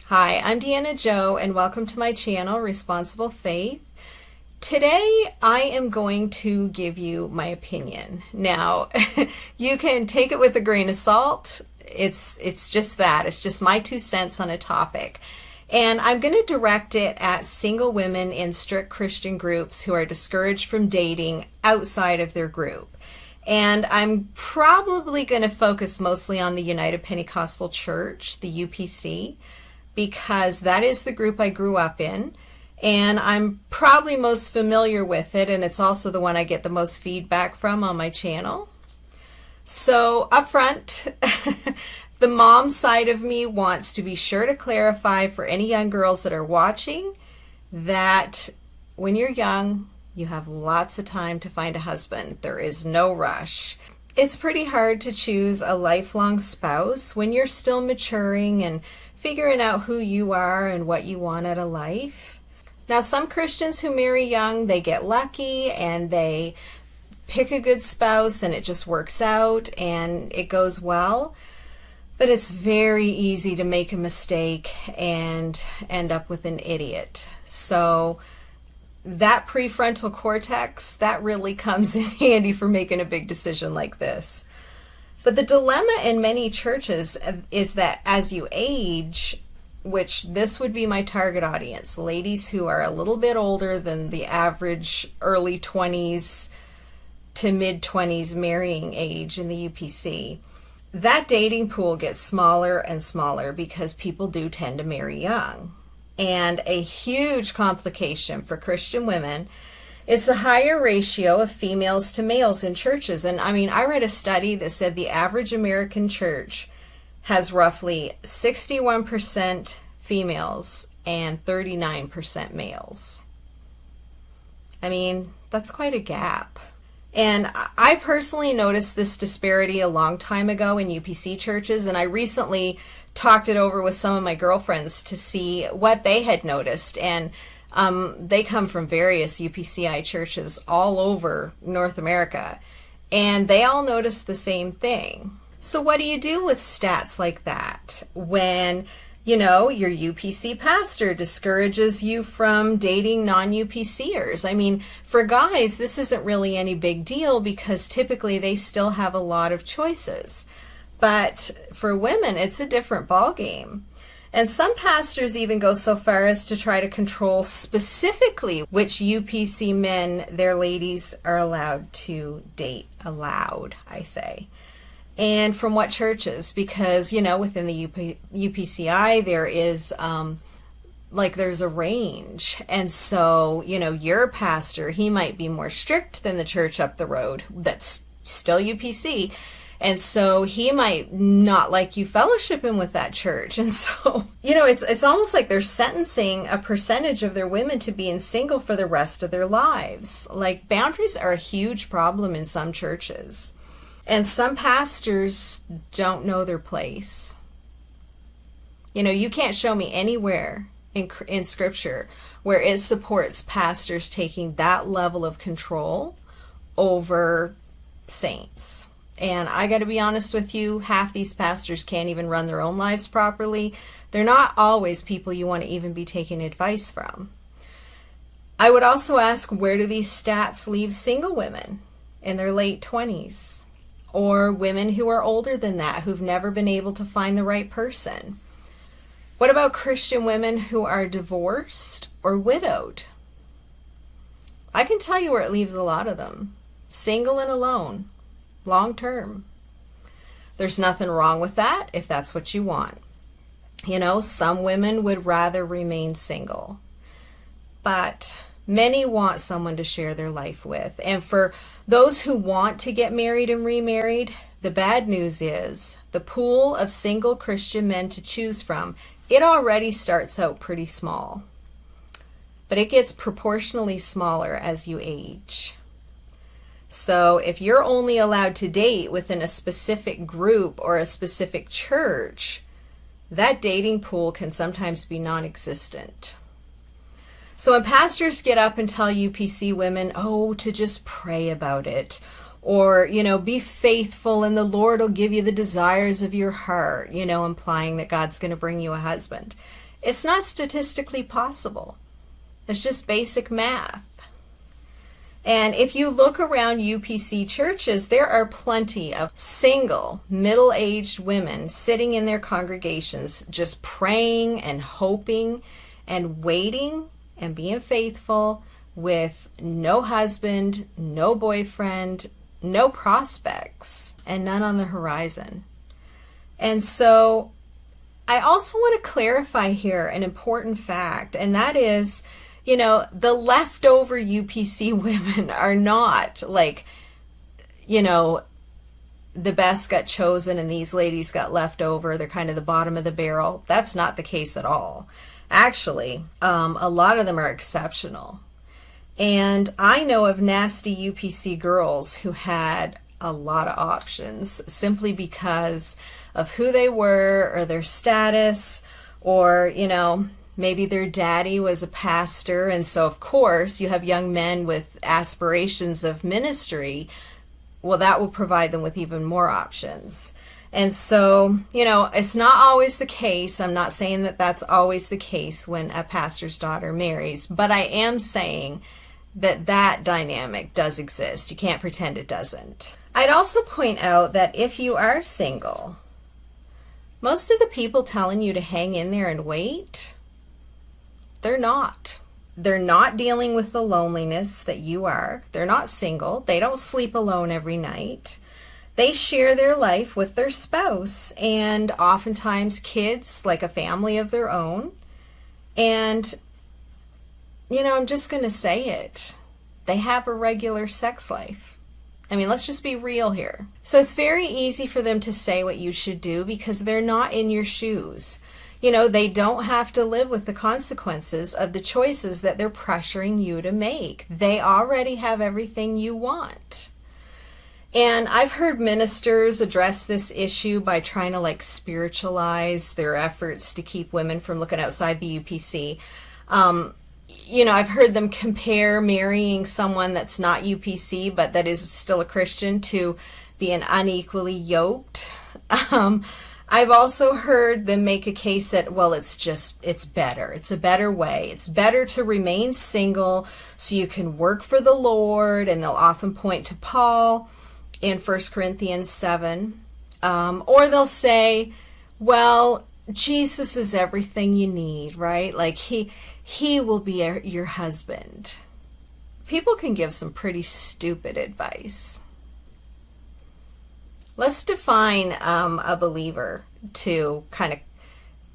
Hi, I'm Deanna Joe, and welcome to my channel, Responsible Faith. Today, I am going to give you my opinion. Now, you can take it with a grain of salt. It's just that. It's just my 2 cents on a topic. And I'm going to direct it at single women in strict Christian groups who are discouraged from dating outside of their group. And I'm probably going to focus mostly on the United Pentecostal Church, the UPC, because that is the group I grew up in, and I'm probably most familiar with it, and it's also the one I get the most feedback from on my channel. So up front, the mom side of me wants to be sure to clarify for any young girls that are watching that when you're young, you have lots of time to find a husband. There is no rush. It's pretty hard to choose a lifelong spouse when you're still maturing and figuring out who you are and what you want out of life. Now, some Christians who marry young, they get lucky and they pick a good spouse and it just works out and it goes well. But it's very easy to make a mistake and end up with an idiot. So that prefrontal cortex, that really comes in handy for making a big decision like this. But the dilemma in many churches is that as you age, which this would be my target audience, ladies who are a little bit older than the average early 20s to mid 20s marrying age in the UPC, that dating pool gets smaller and smaller because people do tend to marry young. And a huge complication for Christian women is the higher ratio of females to males in churches. And I read a study that said the average American church has roughly 61% females and 39% males. That's quite a gap. And I personally noticed this disparity a long time ago in UPC churches, and I recently talked it over with some of my girlfriends to see what they had noticed. And they come from various UPCI churches all over North America, and they all noticed the same thing. So what do you do with stats like that when, your UPC pastor discourages you from dating non-UPCers? For guys, this isn't really any big deal because typically they still have a lot of choices. But for women, it's a different ballgame. And some pastors even go so far as to try to control specifically which UPC men their ladies are allowed to date. Allowed, I say. And from what churches? Because, within the UPCI, there is, there's a range. And so, your pastor, he might be more strict than the church up the road that's still UPC. And so he might not like you fellowshipping with that church. And so, it's almost like they're sentencing a percentage of their women to being single for the rest of their lives. Like, boundaries are a huge problem in some churches. And some pastors don't know their place. You can't show me anywhere in Scripture where it supports pastors taking that level of control over saints. And I got to be honest with you, half these pastors can't even run their own lives properly. They're not always people you want to even be taking advice from. I would also ask, where do these stats leave single women in their late 20s? Or women who are older than that, who've never been able to find the right person? What about Christian women who are divorced or widowed? I can tell you where it leaves a lot of them. Single and alone. Long term. There's nothing wrong with that if that's what you want. Some women would rather remain single, but many want someone to share their life with. And for those who want to get married and remarried, the bad news is the pool of single Christian men to choose from, it already starts out pretty small, but it gets proportionally smaller as you age. So if you're only allowed to date within a specific group or a specific church, that dating pool can sometimes be non-existent. So when pastors get up and tell UPC women, to just pray about it, or, be faithful and the Lord will give you the desires of your heart, implying that God's going to bring you a husband. It's not statistically possible. It's just basic math. And if you look around UPC churches, there are plenty of single, middle-aged women sitting in their congregations just praying and hoping and waiting and being faithful with no husband, no boyfriend, no prospects, and none on the horizon. And so I also want to clarify here an important fact, and that is, the leftover UPC women are not like, the best got chosen and these ladies got left over. They're kind of the bottom of the barrel. That's not the case at all. Actually, a lot of them are exceptional. And I know of nasty UPC girls who had a lot of options simply because of who they were or their status, or, maybe their daddy was a pastor. And so, of course, you have young men with aspirations of ministry. Well, that will provide them with even more options. And so, it's not always the case. I'm not saying that that's always the case when a pastor's daughter marries, but I am saying that dynamic does exist. You can't pretend it doesn't. I'd also point out that if you are single, most of the people telling you to hang in there and wait, they're not. They're not dealing with the loneliness that you are. They're not single. They don't sleep alone every night. They share their life with their spouse and oftentimes kids, like a family of their own. And, I'm just going to say it. They have a regular sex life. I mean, let's just be real here. So it's very easy for them to say what you should do because they're not in your shoes. They don't have to live with the consequences of the choices that they're pressuring you to make. They already have everything you want. And I've heard ministers address this issue by trying to spiritualize their efforts to keep women from looking outside the UPC. I've heard them compare marrying someone that's not UPC but that is still a Christian to being unequally yoked. I've also heard them make a case that, well, it's better. It's a better way. It's better to remain single so you can work for the Lord. And they'll often point to Paul in 1 Corinthians 7. Or they'll say, well, Jesus is everything you need, right? Like he will be your husband. People can give some pretty stupid advice. Let's define a believer to kind of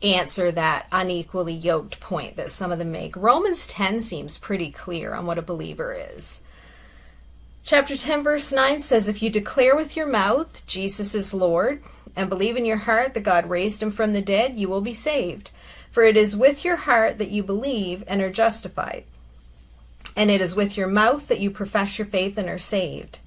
answer that unequally yoked point that some of them make. Romans 10 seems pretty clear on what a believer is. Chapter 10, verse 9 says, if you declare with your mouth Jesus is Lord and believe in your heart that God raised him from the dead, you will be saved. For it is with your heart that you believe and are justified. And it is with your mouth that you profess your faith and are saved.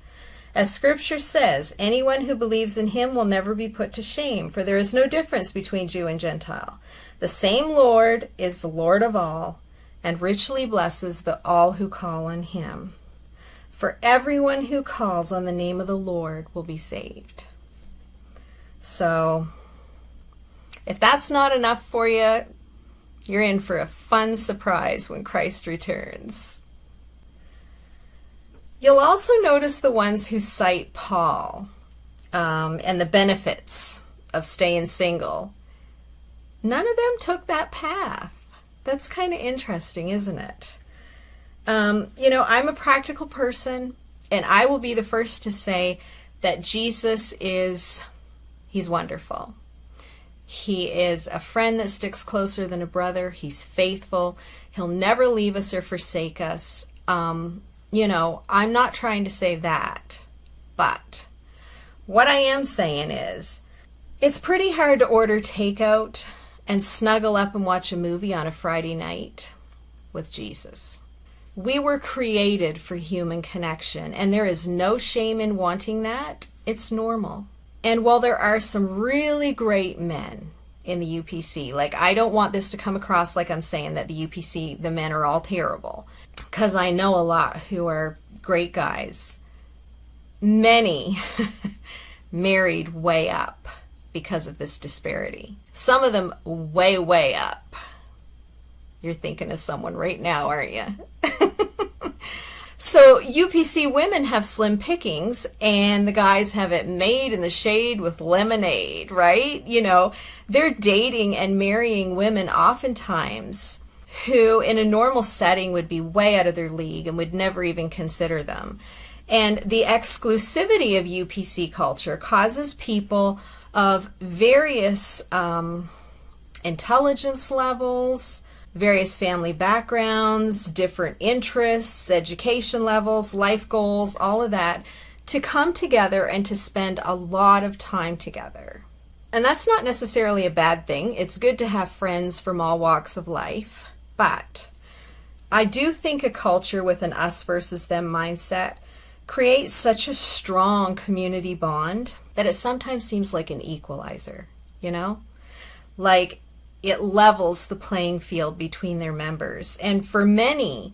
As Scripture says, anyone who believes in him will never be put to shame, for there is no difference between Jew and Gentile. The same Lord is the Lord of all, and richly blesses all who call on him. For everyone who calls on the name of the Lord will be saved. So, if that's not enough for you, you're in for a fun surprise when Christ returns. You'll also notice the ones who cite Paul and the benefits of staying single. None of them took that path. That's kind of interesting, isn't it? I'm a practical person, and I will be the first to say that Jesus he's wonderful. He is a friend that sticks closer than a brother. He's faithful. He'll never leave us or forsake us. I'm not trying to say that, but what I am saying is it's pretty hard to order takeout and snuggle up and watch a movie on a Friday night with Jesus. We were created for human connection, and there is no shame in wanting that. It's normal. And while there are some really great men in the UPC, I don't want this to come across like I'm saying that the UPC, the men are all terrible, because I know a lot who are great guys. Many married way up because of this disparity. Some of them way, way up. You're thinking of someone right now, aren't you? So UPC women have slim pickings and the guys have it made in the shade with lemonade, right? They're dating and marrying women oftentimes who in a normal setting would be way out of their league and would never even consider them. And the exclusivity of UPC culture causes people of various intelligence levels, various family backgrounds, different interests, education levels, life goals, all of that, to come together and to spend a lot of time together. And that's not necessarily a bad thing. It's good to have friends from all walks of life. But I do think a culture with an us versus them mindset creates such a strong community bond that it sometimes seems like an equalizer, Like it levels the playing field between their members. And for many,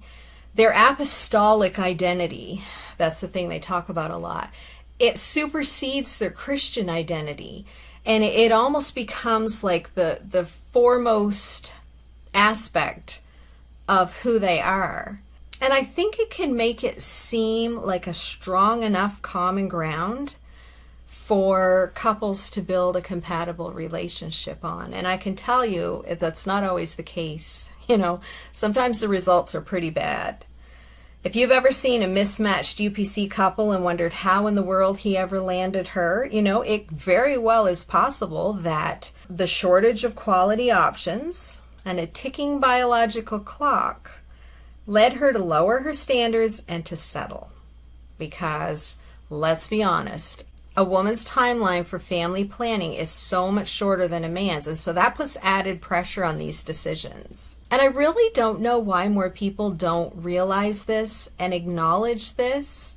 their apostolic identity, that's the thing they talk about a lot, it supersedes their Christian identity. And it almost becomes like the foremost aspect of who they are. And I think it can make it seem like a strong enough common ground for couples to build a compatible relationship on. And I can tell you that's not always the case. Sometimes the results are pretty bad. If you've ever seen a mismatched UPC couple and wondered how in the world he ever landed her, it very well is possible that the shortage of quality options and a ticking biological clock led her to lower her standards and to settle. Because, let's be honest, a woman's timeline for family planning is so much shorter than a man's, and so that puts added pressure on these decisions. And I really don't know why more people don't realize this and acknowledge this.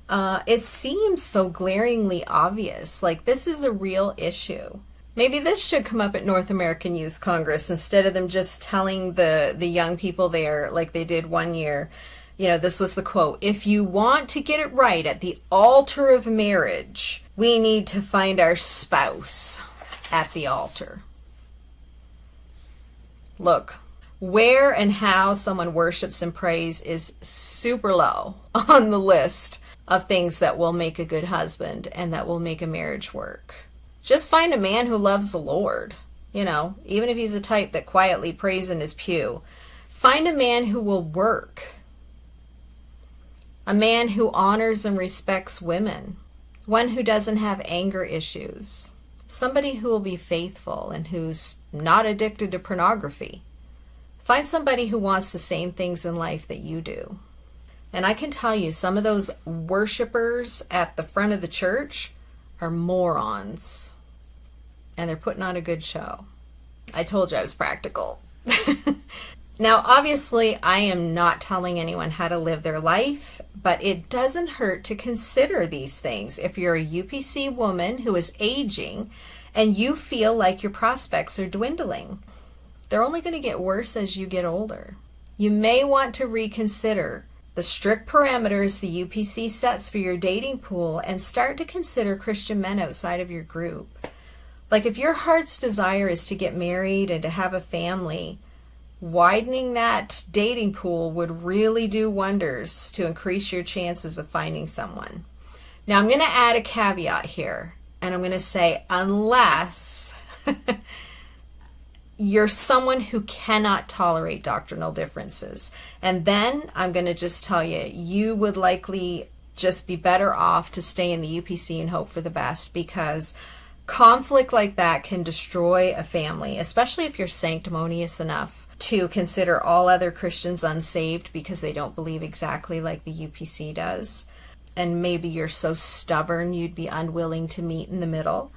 It seems so glaringly obvious, like this is a real issue. Maybe this should come up at North American Youth Congress instead of them just telling the young people there, like they did one year. This was the quote, "If you want to get it right at the altar of marriage, we need to find our spouse at the altar." Look, where and how someone worships and prays is super low on the list of things that will make a good husband and that will make a marriage work. Just find a man who loves the Lord, even if he's the type that quietly prays in his pew. Find a man who will work. A man who honors and respects women. One who doesn't have anger issues. Somebody who will be faithful and who's not addicted to pornography. Find somebody who wants the same things in life that you do. And I can tell you, some of those worshipers at the front of the church are morons. And they're putting on a good show. I told you I was practical. Now, obviously, I am not telling anyone how to live their life, but it doesn't hurt to consider these things. If you're a UPC woman who is aging and you feel like your prospects are dwindling, they're only going to get worse as you get older. You may want to reconsider the strict parameters the UPC sets for your dating pool and start to consider Christian men outside of your group. Like if your heart's desire is to get married and to have a family, widening that dating pool would really do wonders to increase your chances of finding someone. Now I'm going to add a caveat here, and I'm going to say unless you're someone who cannot tolerate doctrinal differences. And then I'm going to just tell you, you would likely just be better off to stay in the UPC and hope for the best, because conflict like that can destroy a family, especially if you're sanctimonious enough to consider all other Christians unsaved because they don't believe exactly like the UPC does. And maybe you're so stubborn you'd be unwilling to meet in the middle.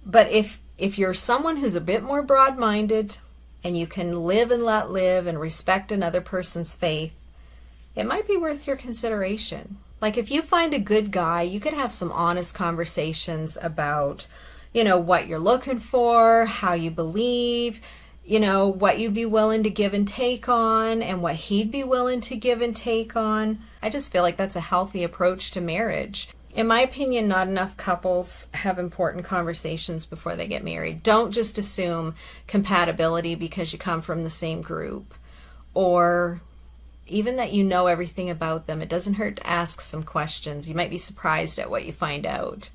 But if you're someone who's a bit more broad-minded and you can live and let live and respect another person's faith, it might be worth your consideration. Like if you find a good guy, you could have some honest conversations about, what you're looking for, how you believe, what you'd be willing to give and take on and what he'd be willing to give and take on. I just feel like that's a healthy approach to marriage. In my opinion, not enough couples have important conversations before they get married. Don't just assume compatibility because you come from the same group or even that you know everything about them. It doesn't hurt to ask some questions. You might be surprised at what you find out.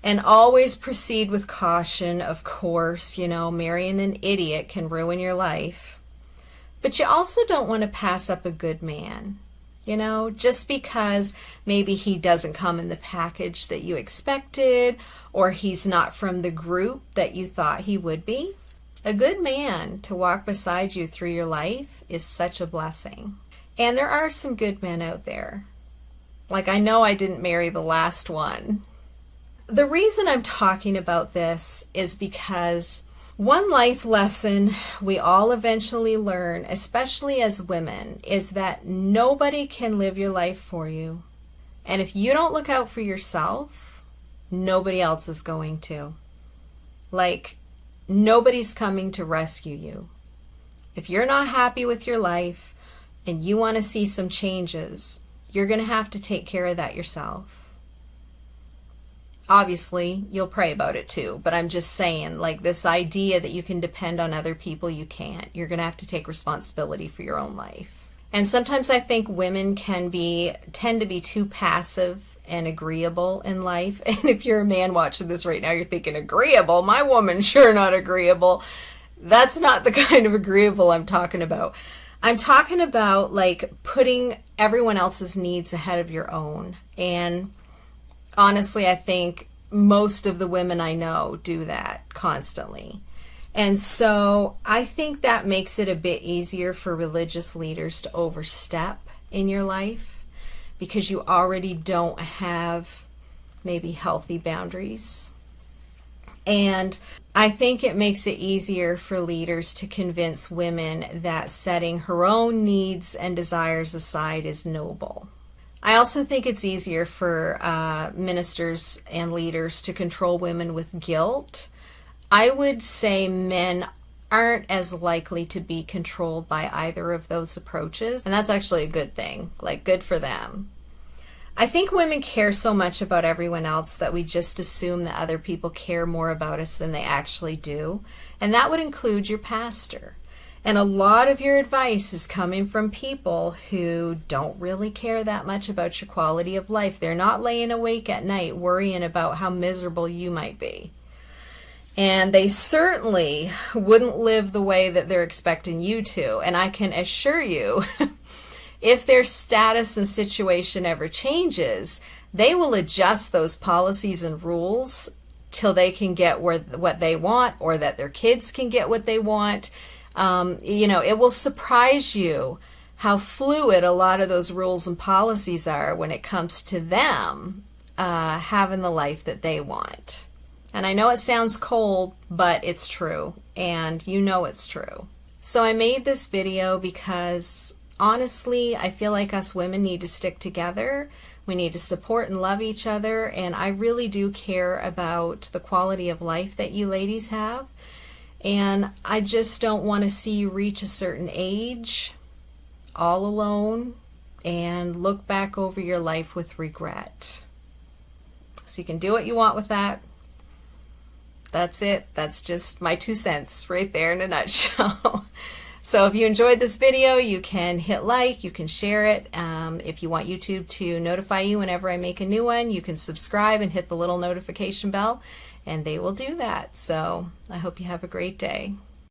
And always proceed with caution, of course. Marrying an idiot can ruin your life. But you also don't want to pass up a good man. Just because maybe he doesn't come in the package that you expected, or he's not from the group that you thought he would be. A good man to walk beside you through your life is such a blessing. And there are some good men out there. Like, I know I didn't marry the last one. The reason I'm talking about this is because one life lesson we all eventually learn, especially as women, is that nobody can live your life for you. And if you don't look out for yourself, nobody else is going to. Like, nobody's coming to rescue you. If you're not happy with your life and you want to see some changes, you're going to have to take care of that yourself. Obviously, you'll pray about it too, but I'm just saying, like, this idea that you can depend on other people, you can't. You're going to have to take responsibility for your own life. And sometimes I think women tend to be too passive and agreeable in life. And if you're a man watching this right now, you're thinking, agreeable? My woman's sure not agreeable. That's not the kind of agreeable I'm talking about. I'm talking about, like, putting everyone else's needs ahead of your own. And honestly, I think most of the women I know do that constantly. And so I think that makes it a bit easier for religious leaders to overstep in your life, because you already don't have maybe healthy boundaries. And I think it makes it easier for leaders to convince women that setting her own needs and desires aside is noble. I also think it's easier for ministers and leaders to control women with guilt. I would say men aren't as likely to be controlled by either of those approaches, and that's actually a good thing, like, good for them. I think women care so much about everyone else that we just assume that other people care more about us than they actually do, and that would include your pastor. And a lot of your advice is coming from people who don't really care that much about your quality of life. They're not laying awake at night worrying about how miserable you might be. And they certainly wouldn't live the way that they're expecting you to. And I can assure you, if their status and situation ever changes, they will adjust those policies and rules till they can get what they want, or that their kids can get what they want. It will surprise you how fluid a lot of those rules and policies are when it comes to them having the life that they want. And I know it sounds cold, but it's true, and you know it's true. So I made this video because, honestly, I feel like us women need to stick together. We need to support and love each other, and I really do care about the quality of life that you ladies have. And I just don't want to see you reach a certain age all alone and look back over your life with regret. So you can do what you want with that. That's it. That's just my 2 cents right there in a nutshell. So if you enjoyed this video, you can hit like, you can share it. If you want YouTube to notify you whenever I make a new one, you can subscribe and hit the little notification bell, and they will do that. So I hope you have a great day.